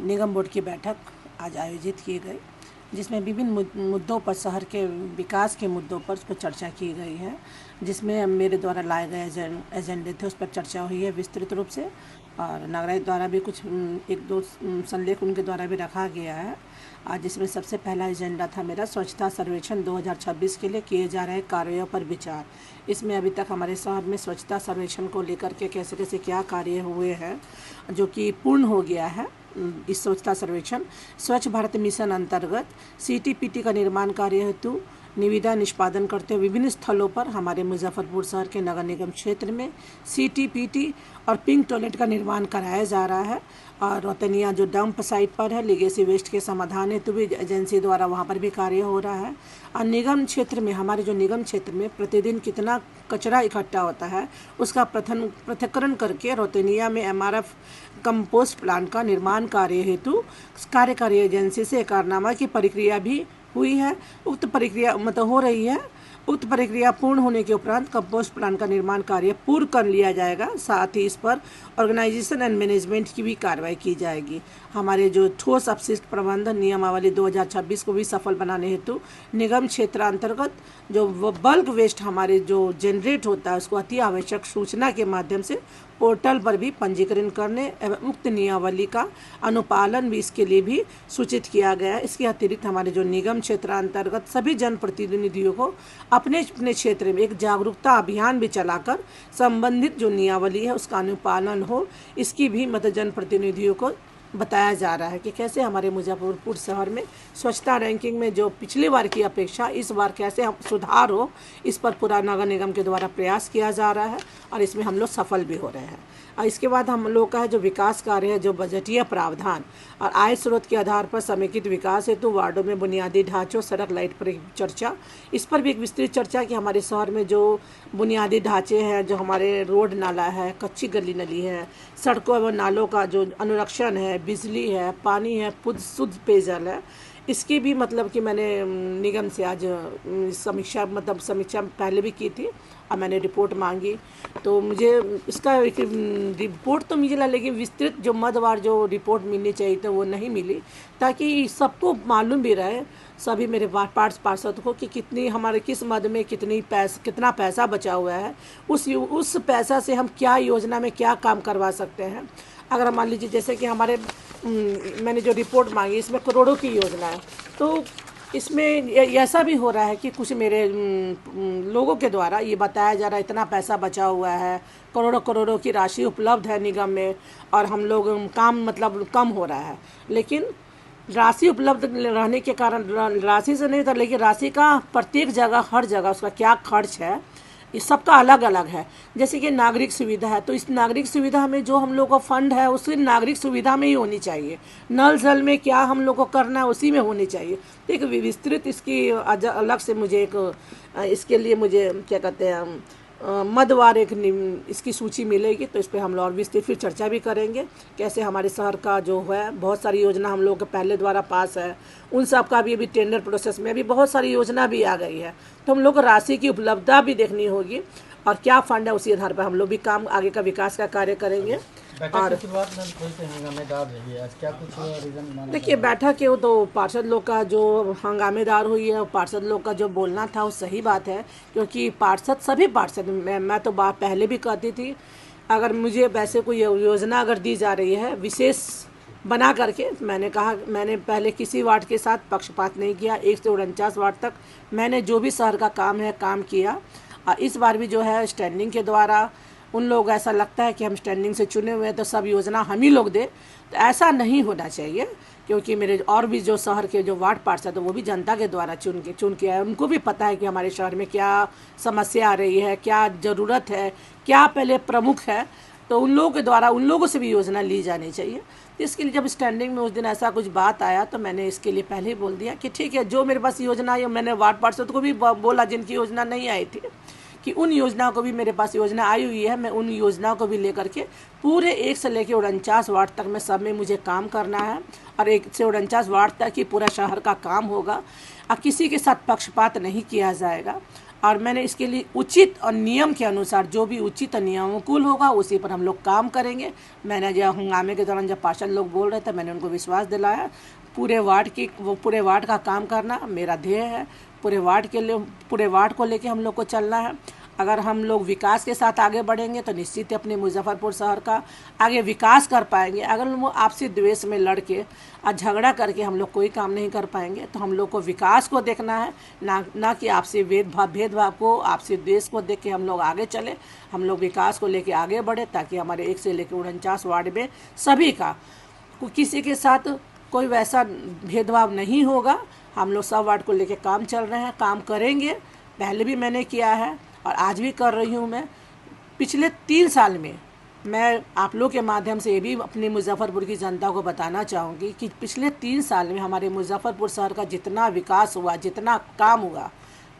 निगम board की बैठक आज आयोजित की गई, जिसमें विभिन्न मुद्दों पर, शहर के विकास के मुद्दों पर उस पर चर्चा की गई है। जिसमें मेरे द्वारा लाए गए एजेंडे थे, उस पर चर्चा हुई है विस्तृत रूप से, और नागरिक द्वारा भी कुछ एक दो संलेख उनके द्वारा भी रखा गया है। आज जिसमें सबसे पहला एजेंडा था मेरा स्वच्छता सर्वेक्षण 2026 के लिए किए जा रहे कार्यों पर विचार। इसमें अभी तक हमारे शहर में स्वच्छता सर्वेक्षण को लेकर के कैसे कैसे क्या कार्य हुए हैं, जो कि पूर्ण हो गया है। इस स्वच्छता सर्वेक्षण स्वच्छ भारत मिशन अंतर्गत CTPT का निर्माण कार्य हेतु निविदा निष्पादन करते हुए विभिन्न स्थलों पर हमारे मुजफ्फरपुर शहर के नगर निगम क्षेत्र में CTPT और पिंक टॉयलेट का निर्माण कराया जा रहा है। और रोतनिया जो डंप साइट पर है, लीगेसी वेस्ट के समाधान हेतु भी एजेंसी द्वारा वहाँ पर भी कार्य हो रहा है। और निगम क्षेत्र में, हमारे जो निगम क्षेत्र में प्रतिदिन कितना कचरा इकट्ठा होता है उसका पृथक्करण करके रोतनिया में MRF कंपोस्ट प्लांट का निर्माण कार्य हेतु कार्यकारी एजेंसी से एकरारनामा की प्रक्रिया भी हुई है। उक्त प्रक्रिया हो रही है। उक्त प्रक्रिया पूर्ण होने के उपरांत कंपोस्ट प्लांट का निर्माण कार्य पूर्ण कर लिया जाएगा। साथ ही इस पर ऑर्गेनाइजेशन एंड मैनेजमेंट की भी कार्रवाई की जाएगी। हमारे जो ठोस अपशिष्ट प्रबंधन नियमावली 2026 को भी सफल बनाने हेतु निगम क्षेत्र अंतर्गत जो बल्क वेस्ट हमारे जो जनरेट होता है उसको अति आवश्यक सूचना के माध्यम से पोर्टल पर भी पंजीकरण करने एवं उक्त नियमावली का अनुपालन भी इसके लिए भी सूचित किया गया है। इसके अतिरिक्त हमारे जो निगम क्षेत्र अंतर्गत सभी जनप्रतिनिधियों को अपने अपने क्षेत्र में एक जागरूकता अभियान भी चलाकर संबंधित जो नियमावली है उसका अनुपालन हो, इसकी भी जनप्रतिनिधियों को बताया जा रहा है कि कैसे हमारे मुजफ्फरपुर शहर में स्वच्छता रैंकिंग में जो पिछली बार की अपेक्षा इस बार कैसे हम सुधार हो, इस पर पूरा नगर निगम के द्वारा प्रयास किया जा रहा है और इसमें हम लोग सफल भी हो रहे हैं। और इसके बाद हम लोग का है जो विकास कार्य है, जो बजटीय प्रावधान और आय स्रोत के आधार पर समेकित विकास हेतु वार्डों में बुनियादी ढांचों, सड़क लाइट पर चर्चा। इस पर भी एक विस्तृत चर्चा कि हमारे शहर में जो बुनियादी ढांचे हैं, जो हमारे रोड नाला है, कच्ची गली नली है, सड़कों एवं नालों का जो अनुरक्षण है, बिजली है, पानी है, शुद्ध पेयजल है, इसकी भी कि मैंने निगम से आज समीक्षा पहले भी की थी और मैंने रिपोर्ट मांगी। तो मुझे इसका एक रिपोर्ट तो मिला, लेकिन विस्तृत जो मदवार जो रिपोर्ट मिलनी चाहिए तो वो नहीं मिली, ताकि सबको मालूम भी रहे, सभी मेरे पार्षद को, कि कितनी हमारे किस मद में कितना पैसा बचा हुआ है, उस पैसा से हम क्या योजना में क्या काम करवा सकते हैं। अगर मान लीजिए जैसे कि हमारे मैंने जो रिपोर्ट मांगी इसमें करोड़ों की योजना है, तो इसमें ऐसा भी हो रहा है कि कुछ मेरे लोगों के द्वारा ये बताया जा रहा है इतना पैसा बचा हुआ है, करोड़ों करोड़ों की राशि उपलब्ध है निगम में, और हम लोग काम कम हो रहा है। लेकिन राशि उपलब्ध रहने के कारण राशि से नहीं था, लेकिन राशि का प्रत्येक जगह, हर जगह उसका क्या खर्च है, ये सबका अलग अलग है। जैसे कि नागरिक सुविधा है, तो इस नागरिक सुविधा में जो हम लोग का फंड है उसी नागरिक सुविधा में ही होनी चाहिए। नल जल में क्या हम लोग को करना है उसी में होनी चाहिए। तो एक विस्तृत इसकी अलग से मुझे इसके लिए मुझे क्या कहते हैं मदवार इसकी सूची मिलेगी, तो इस पर हम लोग और विस्तृत फिर चर्चा भी करेंगे। कैसे हमारे शहर का जो है बहुत सारी योजना हम लोग के पहले द्वारा पास है, उन सब का भी अभी टेंडर प्रोसेस में अभी बहुत सारी योजना भी आ गई है, तो हम लोग को राशि की उपलब्धता भी देखनी होगी और क्या फंड है उसी आधार पर हम लोग भी काम आगे का विकास का कार्य करेंगे। और देखिए बैठक है वो तो पार्षद लोग का जो हंगामेदार हुई है, पार्षद लोग का जो बोलना था वो सही बात है, क्योंकि सभी पार्षद मैं तो बात पहले भी कहती थी, अगर मुझे वैसे कोई योजना अगर दी जा रही है विशेष बना करके, मैंने कहा मैंने पहले किसी वार्ड के साथ पक्षपात नहीं किया, 1 से 49 वार्ड तक मैंने जो भी शहर का काम है काम किया। और इस बार भी जो है स्टैंडिंग के द्वारा उन लोग ऐसा लगता है कि हम स्टैंडिंग से चुने हुए हैं तो सब योजना हम ही लोग दें, तो ऐसा नहीं होना चाहिए, क्योंकि मेरे और भी जो शहर के जो वार्ड पार्षद है वो भी जनता के द्वारा चुन के आए, उनको भी पता है कि हमारे शहर में क्या समस्या आ रही है, क्या ज़रूरत है, क्या पहले प्रमुख है, तो उन लोगों के द्वारा उन लोगों से भी योजना ली जानी चाहिए। तो इसके लिए जब स्टैंडिंग में उस दिन ऐसा कुछ बात आया तो मैंने इसके लिए पहले ही बोल दिया कि ठीक है, जो मेरे पास योजना है, मैंने वार्ड पार्षद को भी बोला जिनकी योजना नहीं आई थी कि उन योजनाओं को भी, मेरे पास योजना आई हुई है, मैं उन योजनाओं को भी लेकर के पूरे 1 से लेकर 49 वार्ड तक में सब में मुझे काम करना है। और 1 से 49 वार्ड तक ही पूरा शहर का काम होगा और किसी के साथ पक्षपात नहीं किया जाएगा। और मैंने इसके लिए उचित और नियम के अनुसार जो भी उचित और नियमानुकूल होगा उसी पर हम लोग काम करेंगे। मैंने जब हंगामे के दौरान जब पार्षद लोग बोल रहे थे, मैंने उनको विश्वास दिलाया पूरे वार्ड का काम करना मेरा ध्येय है। पूरे वार्ड को लेके हम लोग को चलना है। अगर हम लोग विकास के साथ आगे बढ़ेंगे तो निश्चित ही अपने मुजफ्फरपुर शहर का आगे विकास कर पाएंगे। अगर वो आपसी द्वेष में लड़ के और झगड़ा करके हम लोग कोई काम नहीं कर पाएंगे। तो हम लोग को विकास को देखना है, ना कि आपसी भेदभाव को, आपसी द्वेष को देख के हम लोग आगे चले। हम लोग विकास को लेके आगे बढ़े ताकि हमारे 1 से लेकर 49 वार्ड में सभी का, किसी के साथ कोई वैसा भेदभाव नहीं होगा। हम लोग सब वार्ड को लेके काम चल रहे हैं, काम करेंगे। पहले भी मैंने किया है और आज भी कर रही हूँ। मैं पिछले 3 साल में मैं आप लोग के माध्यम से ये भी अपनी मुजफ्फरपुर की जनता को बताना चाहूँगी कि पिछले 3 साल में हमारे मुजफ्फरपुर शहर का जितना विकास हुआ, जितना काम हुआ,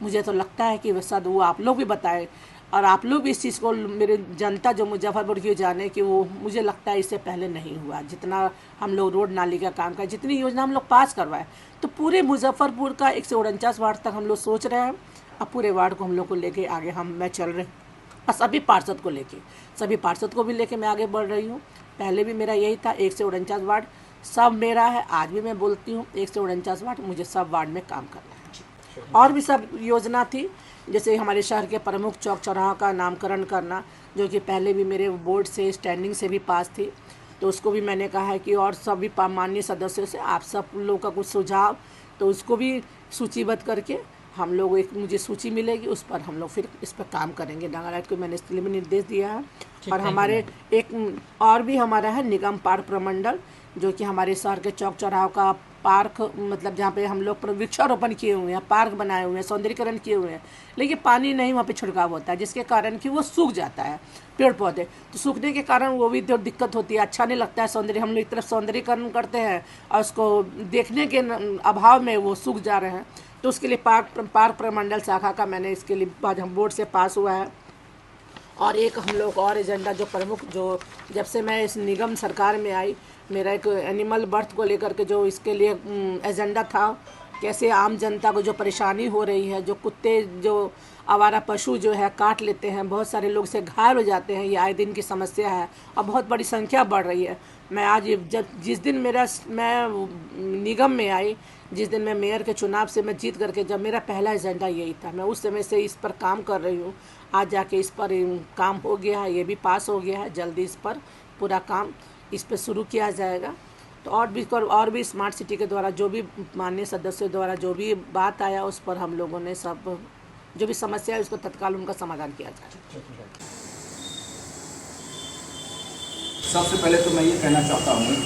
मुझे तो लगता है कि शायद वो आप लोग भी बताए और आप लोग भी इस चीज़ को, मेरे जनता जो मुजफ्फरपुर की जाने कि वो, मुझे लगता है इससे पहले नहीं हुआ। जितना हम लोग रोड नाली का काम कर, जितनी योजना हम लोग पास करवाए, तो पूरे मुजफ्फरपुर का 1 से 49 वार्ड तक हम लोग सोच रहे हैं। अब पूरे वार्ड को हम लोग को लेके आगे मैं चल रहे और सभी पार्षद को भी लेके मैं आगे बढ़ रही हूँ। पहले भी मेरा यही था, 1 से 49 वार्ड सब मेरा है। आज भी मैं बोलती हूँ 1 से 49 वार्ड मुझे सब वार्ड में काम करना है। और भी सब योजना थी, जैसे हमारे शहर के प्रमुख चौक चौराहा का नामकरण करना, जो कि पहले भी मेरे बोर्ड से स्टैंडिंग से भी पास थी। तो उसको भी मैंने कहा है कि और सभी माननीय सदस्यों से आप सब लोगों का कुछ सुझाव, तो उसको भी सूचीबद्ध करके हम लोग, एक मुझे सूची मिलेगी, उस पर हम लोग फिर इस पर काम करेंगे। नगरायुक्त को मैंने इसके लिए भी निर्देश दिया है। और हमारे और भी हमारा है निगम पार्क प्रमंडल, जो कि हमारे शहर के चौक चौराहों का पार्क, मतलब जहाँ पे हम लोग वृक्षारोपण किए हुए हैं, पार्क बनाए हुए हैं, सौंदर्यीकरण किए हुए हैं, लेकिन पानी नहीं वहाँ पे छिड़काव होता है, जिसके कारण कि वो सूख जाता है पेड़ पौधे। तो सूखने के कारण वो भी तो दिक्कत होती है, अच्छा नहीं लगता है सौंदर्य। हम लोग एक तरफ सौंदर्यीकरण करते हैं और उसको देखने के अभाव में वो सूख जा रहे हैं। तो उसके लिए पार्क प्रमंडल शाखा का मैंने इसके लिए आज हम बोर्ड से पास हुआ है। और एक हम लोग और एजेंडा जो प्रमुख, जो जब से मैं इस निगम सरकार में आई, मेरा एक एनिमल बर्थ को लेकर के जो इसके लिए एजेंडा था, कैसे आम जनता को जो परेशानी हो रही है, जो कुत्ते, जो आवारा पशु जो है काट लेते हैं, बहुत सारे लोग से घायल हो जाते हैं, ये आए दिन की समस्या है और बहुत बड़ी संख्या बढ़ रही है। मैं आज जिस दिन मैं निगम में आई, जिस दिन मैं मेयर के चुनाव से मैं जीत करके, जब मेरा पहला एजेंडा यही था, मैं उस समय से इस पर काम कर रही हूँ। आज जाके इस पर काम हो गया है, ये भी पास हो गया है। जल्दी इस पर पूरा काम इस पर शुरू किया जाएगा। तो और भी स्मार्ट सिटी के द्वारा जो भी माननीय सदस्यों द्वारा जो भी बात आया, उस पर हम लोगों ने सब जो भी समस्या है उसको तत्काल उनका समाधान किया जाए। सबसे पहले तो मैं ये कहना चाहता हूँ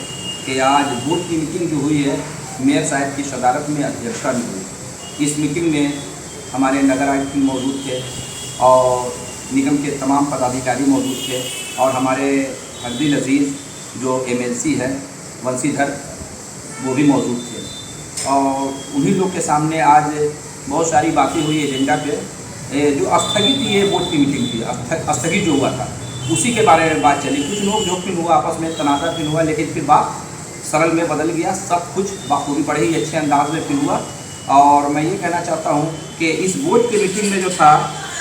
कि आज बोर्ड की मीटिंग जो हुई है, मेयर साहब की सदारत में अध्यक्षता में हुई। इस मीटिंग में हमारे नगर आयुक्त मौजूद थे और निगम के तमाम पदाधिकारी मौजूद थे और हमारे हरदिल अजीज़ जो MLC है वंशीधर, वो भी मौजूद थे। और उन्हीं लोग के सामने आज बहुत सारी बातें हुई एजेंडा पे। जो स्थगित ये बोर्ड की मीटिंग थी, स्थगित जो हुआ था, उसी के बारे में बात चली। कुछ लोग जोखिम हुआ, आपस में तनाज़ा फिर हुआ, लेकिन फिर बात सरल में बदल गया। सब कुछ बाखूबी बड़े ही अच्छे अंदाज में फिर हुआ। और मैं ये कहना चाहता हूँ कि इस बोर्ड की मीटिंग में जो था,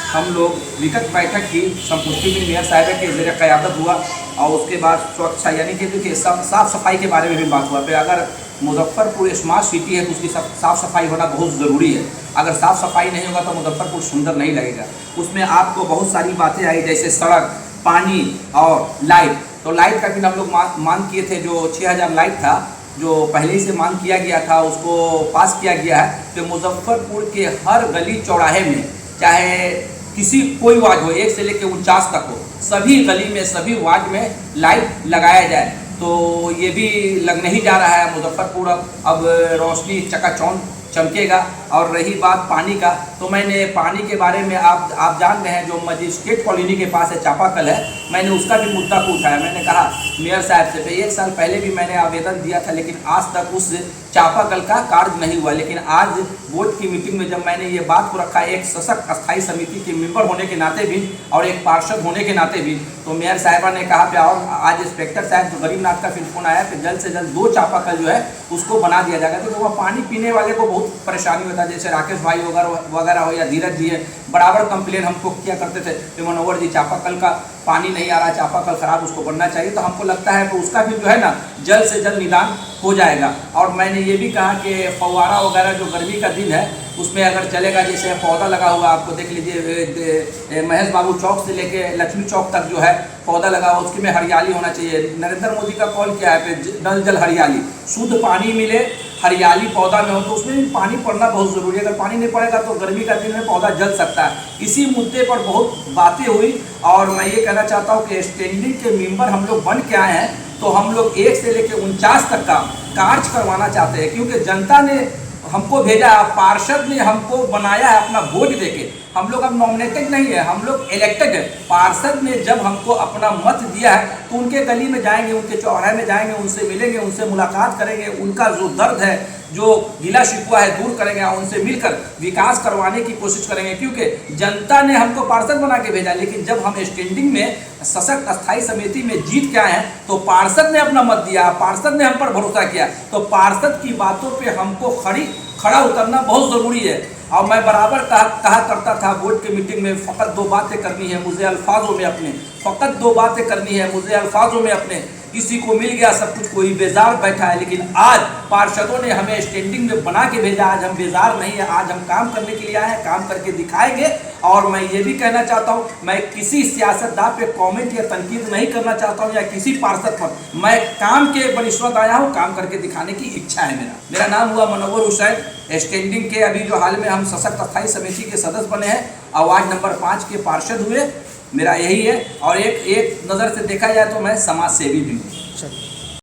हम लोग विकट बैठक की संपुष्टि में मेयर साहब के ज़रिए क़यादत हुआ और उसके बाद स्वच्छता यानी कि साफ़ सफाई के बारे में भी बात हुआ। फिर अगर मुजफ्फरपुर स्मार्ट सिटी है तो उसकी साफ़ सफाई होना बहुत ज़रूरी है। अगर साफ़ सफाई नहीं होगा तो मुजफ्फरपुर सुंदर नहीं लगेगा। उसमें आपको बहुत सारी बातें आई, जैसे सड़क, पानी और लाइट। तो लाइट का भी हम लोग मांग किए थे, जो 6000 लाइट था, जो पहले ही से मांग किया गया था, उसको पास किया गया है कि मुजफ्फरपुर के हर गली चौराहे में, चाहे कोई वार्ड हो, 1 से लेकर 49 तक हो, सभी गली में, सभी वार्ड में लाइट लगाया जाए। तो ये भी लगने ही जा रहा है। मुजफ्फरपुर अब रोशनी चकाचौंध चमकेगा। और रही बात पानी का, तो मैंने पानी के बारे में आप जान रहे हैं, जो मजिस्ट्रेट कॉलोनी के पास है चापाकल है, मैंने उसका भी मुद्दा को उठाया। मैंने कहा मेयर साहब से 1 साल पहले भी मैंने आवेदन दिया था, लेकिन आज तक उस चापाकल का कार्य नहीं हुआ। लेकिन आज बोर्ड की मीटिंग में जब मैंने ये बात को रखा, एक सशक्त अस्थायी समिति के मेंबर होने के नाते भी और एक पार्षद होने के नाते भी, तो मेयर साहिबा ने कहा कि और आज इंस्पेक्टर साहब जो गरीबनाथ का फिर फोन आया कि जल्द से जल्द 2 चापाकल जो है उसको बना दिया जाएगा। तो वहाँ पानी पीने वाले को बहुत परेशानी होता है, जैसे राकेश भाई वगैरह हो या धीरज जी है, बराबर कंप्लेन हमको किया करते थे कि मनोहर जी चापाकल का पानी नहीं आ रहा, चापाकल खराब, उसको बनना चाहिए। तो हमको लगता है कि उसका भी जो है ना जल्द से जल्द निदान हो जाएगा। और मैंने ये भी कहा कि फव्वारा वगैरह जो गर्मी का दिन है उसमें अगर चलेगा, जैसे पौधा लगा हुआ आपको देख लीजिए, महेश बाबू चौक से लेके लक्ष्मी चौक तक जो है पौधा लगा हुआ, उसकी में हरियाली होना चाहिए। नरेंद्र मोदी का कॉल क्या है कि नल जल हरियाली, शुद्ध पानी मिले, हरियाली पौधा में हो, तो उसमें भी पानी पड़ना बहुत ज़रूरी है। अगर पानी नहीं पड़ेगा तो गर्मी का दिन में पौधा जल सकता है। इसी मुद्दे पर बहुत बातें हुई और मैं ये कहना चाहता हूँ कि स्टैंडिंग के मेंबर हम लोग बन के आए हैं, तो हम लोग 1 से लेकर 49 तक का कार्य करवाना चाहते हैं, क्योंकि जनता ने हमको भेजा, पार्षद ने हमको बनाया है अपना वोट देके। हम लोग अब नॉमिनेटेड नहीं है, हम लोग इलेक्टेड है। पार्षद ने जब हमको अपना मत दिया है तो उनके गली में जाएंगे, उनके चौराहे में जाएंगे, उनसे मिलेंगे, उनसे मुलाकात करेंगे, उनका जो दर्द है, जो गिला शिकवा है दूर करेंगे, उनसे मिलकर विकास करवाने की कोशिश करेंगे। क्योंकि जनता ने हमको पार्षद बना के भेजा, लेकिन जब हम स्टैंडिंग में सशक्त अस्थायी समिति में जीत के आए हैं तो पार्षद ने अपना मत दिया, पार्षद ने हम पर भरोसा किया, तो पार्षद की बातों पे हमको खड़ा उतरना बहुत ज़रूरी है। और मैं बराबर कहा करता था बोर्ड की मीटिंग में, फ़कत 2 बातें करनी है मुझे अल्फाजों में अपने, फ़कत 2 बातें करनी है मुझे अल्फाजों में अपने। किसी को मिल गया सब कुछ, कोई बेजार बैठा है, लेकिन आज पार्षदों ने हमें स्टैंडिंग में बना के भेजा। आज हम बेजार नहीं है, आज हम काम करने के लिए आए हैं, काम करके दिखाएंगे। और मैं ये भी कहना चाहता हूँ, मैं किसी सियासतदान पे कमेंट या तनकीद नहीं करना चाहता हूँ या किसी पार्षद पर, मैं काम के बनिस्बत आया हूँ, काम करके दिखाने की इच्छा है मेरा नाम हुआ मनोहर हुसैन। स्टैंडिंग के अभी जो हाल में हम सशक्त अस्थायी समिति के सदस्य बने हैं और वार्ड नंबर 5 के पार्षद हुए, मेरा यही है। और एक नज़र से देखा जाए तो मैं समाज सेवी भी हूँ।